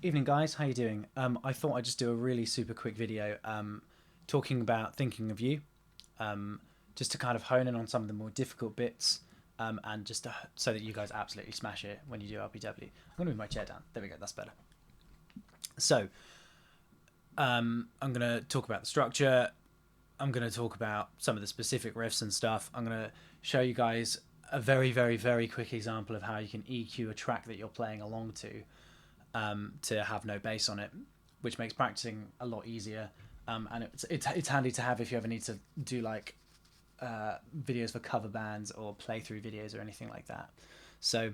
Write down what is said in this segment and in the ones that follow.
Evening guys, how you doing? I thought I'd just do a really super quick video talking about thinking of you, just to kind of hone in on some of the more difficult bits, and just so that you guys absolutely smash it when you do RPW. I'm going to move my chair down. There we go, that's better. So, I'm going to talk about the structure. I'm going to talk about some of the specific riffs and stuff. I'm going to show you guys a very, very, very quick example of how you can EQ a track that you're playing along to have no bass on it, which makes practicing a lot easier. And it's handy to have if you ever need to do like videos for cover bands or playthrough videos or anything like that. So,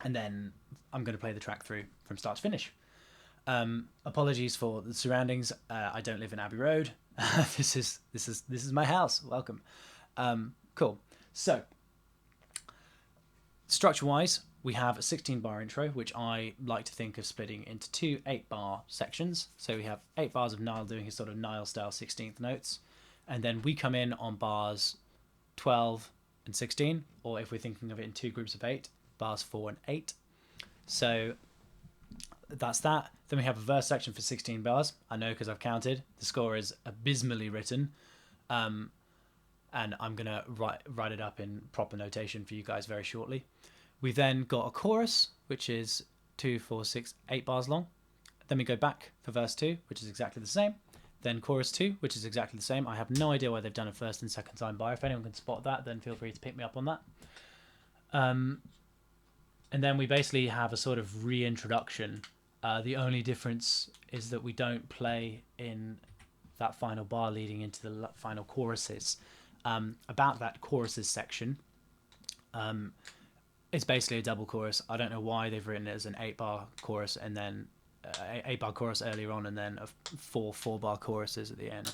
and then I'm going to play the track through from start to finish. Apologies for the surroundings. I don't live in Abbey Road. This is my house. Welcome. Cool. So, structure-wise, we have a 16-bar intro, which I like to think of splitting into two 8-bar sections. So we have 8 bars of Nile doing his sort of Nile-style 16th notes, and then we come in on bars 12 and 16, or if we're thinking of it in two groups of 8, bars 4 and 8. So that's that. Then we have a verse section for 16 bars. I know because I've counted. The score is abysmally written, and I'm going to write it up in proper notation for you guys very shortly. We then got a chorus, which is 2, 4, 6, 8 bars long. Then we go back for verse 2, which is exactly the same. Then chorus 2, which is exactly the same. I have no idea why they've done a first and second time bar. If anyone can spot that, then feel free to pick me up on that. And then we basically have a sort of reintroduction. The only difference is that we don't play in that final bar leading into the final choruses. About that choruses section, it's basically a double chorus. I don't know why they've written it as an 8-bar chorus and then 8-bar chorus earlier on and then 4-bar choruses at the end.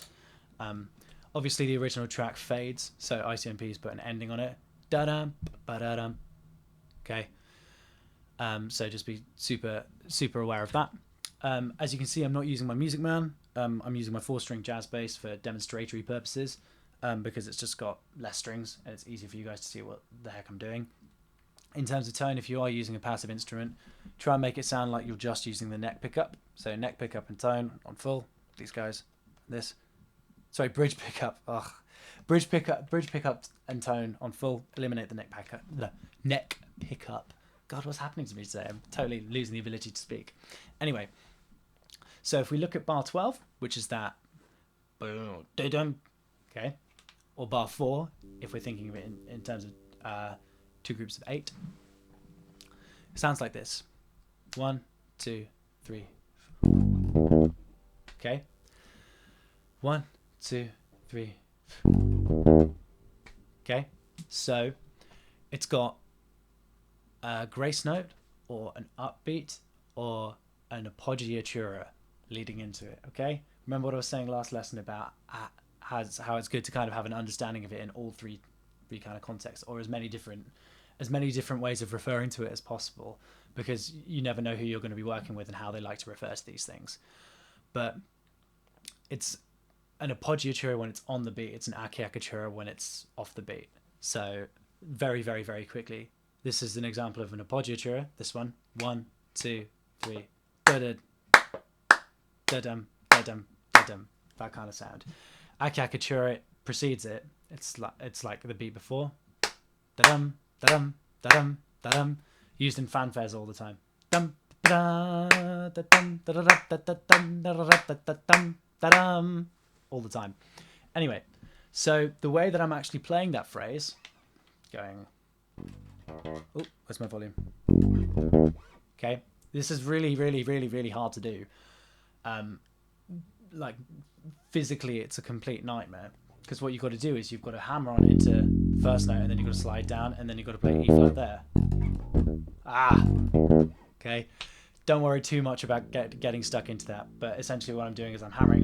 Obviously the original track fades, so ICMP's put an ending on it. Da-dum, ba-da-dum. Okay. So just be super aware of that. As you can see, I'm not using my Music Man. I'm using my 4-string jazz bass for demonstratory purposes, because it's just got less strings and it's easy for you guys to see what the heck I'm doing. In terms of tone, if you are using a passive instrument, try and make it sound like you're just using the neck pickup. So neck pickup and tone on full. These guys, this. Sorry, bridge pickup. Ugh. Bridge pickup and tone on full. Eliminate the neck pickup. The neck pickup. God, what's happening to me today? I'm totally losing the ability to speak. Anyway, so if we look at bar 12, which is that, okay, or bar 4, if we're thinking of it in terms of two groups of 8. It sounds like this. 1, 2, 3. 4. Okay. 1, 2, 3. 4. Okay. So it's got a grace note or an upbeat or an appoggiatura leading into it. Okay. Remember what I was saying last lesson about how it's good to kind of have an understanding of it in all three kind of contexts, or as many different ways of referring to it as possible, because you never know who you're going to be working with and how they like to refer to these things. But it's an appoggiatura when it's on the beat, it's an acciaccatura when it's off the beat. So very, very, very quickly, this is an example of an appoggiatura. This one, 1, 2, 3, da-da, da-dum, da-dum, da-dum, that kind of sound. Acciaccatura precedes it. It's like the beat before. Da-dum, da-dum, da-dum, da-dum. Used in fanfares all the time. Dum, da, da-dum, da-da-da, da-da-dum, da-da-da, da-dum, da-dum. All the time. Anyway, so the way that I'm actually playing that phrase, going... Oh, where's my volume? Okay, this is really, really, really, really hard to do. Like, physically, it's a complete nightmare. Because what you've got to do is you've got to hammer on into first note, and then you've got to slide down, and then you've got to play E flat there. Okay. Don't worry too much about getting stuck into that. But essentially what I'm doing is I'm hammering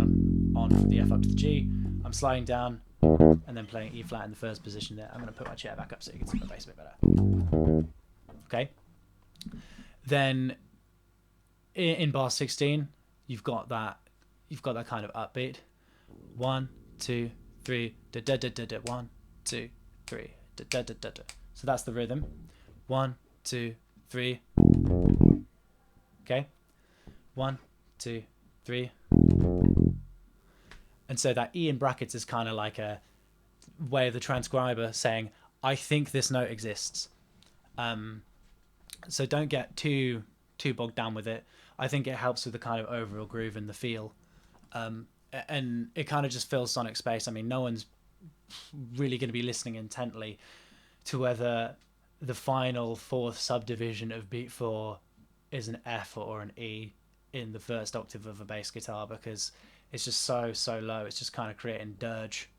on from the F up to the G. I'm sliding down, and then playing E flat in the first position there. I'm going to put my chair back up so you can see my bass a bit better. Okay. Then in bar 16, you've got that kind of upbeat. 1, 2, 3, da da da da da. 1, 2, 3, da da da da da. So that's the rhythm. 1, 2, 3. Okay. 1, 2, 3. And so that E in brackets is kind of like a way of the transcriber saying, I think this note exists. So don't get too bogged down with it. I think it helps with the kind of overall groove and the feel. And it kind of just fills sonic space. I mean, no one's really going to be listening intently to whether the final fourth subdivision of beat 4 is an F or an E in the first octave of a bass guitar, because it's just so low. It's just kind of creating dirge.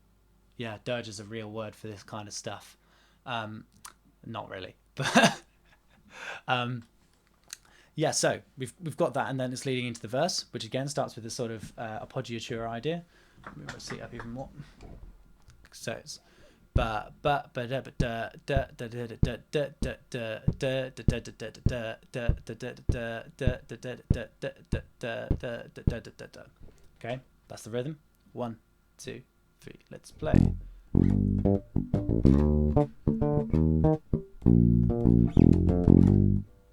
Yeah, dirge is a real word for this kind of stuff. Not really, but yeah. So we've got that, and then it's leading into the verse, which again starts with this sort of appoggiatura idea. Move my seat up even more. So it's okay, that's the rhythm. 1, 2, 3, let's play.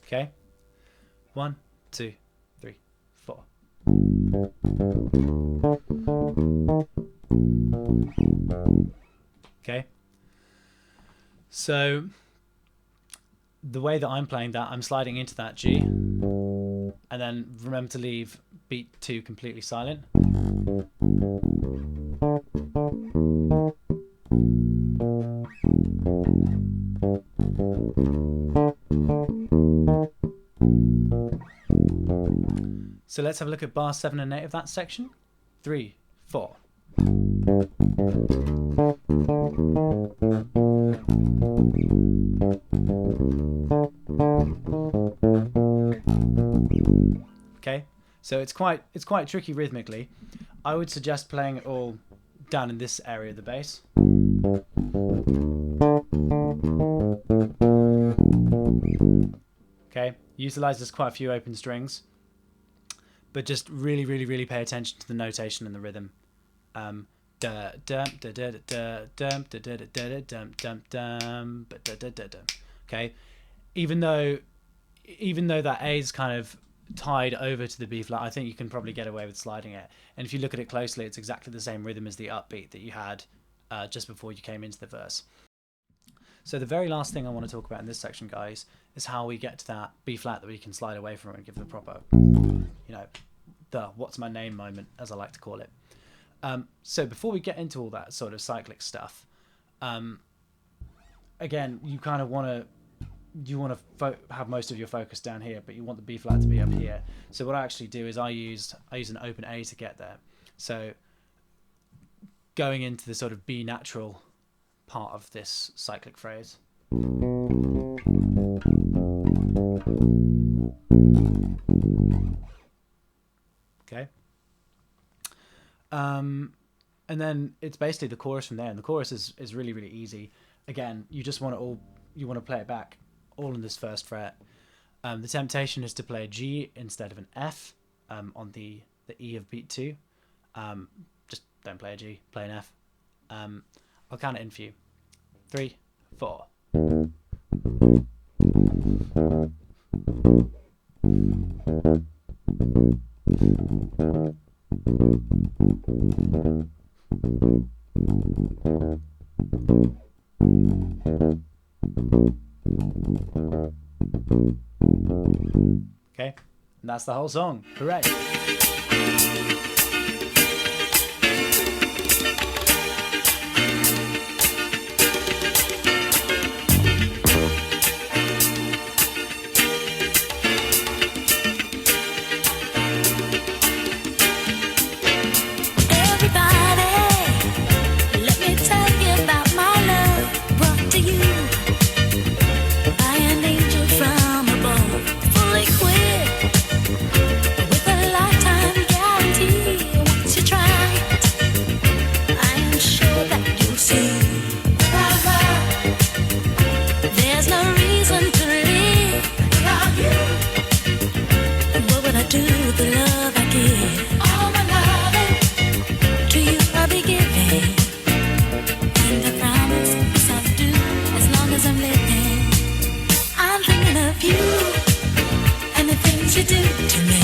Okay, 1, 2, 3, 4. Okay, so the way that I'm playing that, I'm sliding into that G, and then remember to leave beat 2 completely silent. So let's have a look at bar 7 and 8 of that section. 3, 4. Okay, so it's quite tricky rhythmically. I would suggest playing it all down in this area of the bass. Okay, utilizes quite a few open strings, but just really pay attention to the notation and the rhythm. Okay, even though that A is kind of tied over to the B flat, I think you can probably get away with sliding it. And if you look at it closely, it's exactly the same rhythm as the upbeat that you had just before you came into the verse. So the very last thing I want to talk about in this section, guys, is how we get to that B flat that we can slide away from and give the proper, the what's my name moment, as I like to call it. So before we get into all that sort of cyclic stuff, again, you kind of want to have most of your focus down here, but you want the B flat to be up here. So what I actually do is I use an open A to get there. So going into the sort of B natural part of this cyclic phrase. Okay. And then it's basically the chorus from there, and the chorus is really easy. Again, you just want to play it back all in this first fret. The temptation is to play a G instead of an F on the E of beat 2. Just don't play a G, play an F. I'll count it in for you. 3, 4. Okay, and that's the whole song. Hooray! I'm thinking of you and the things you do to me.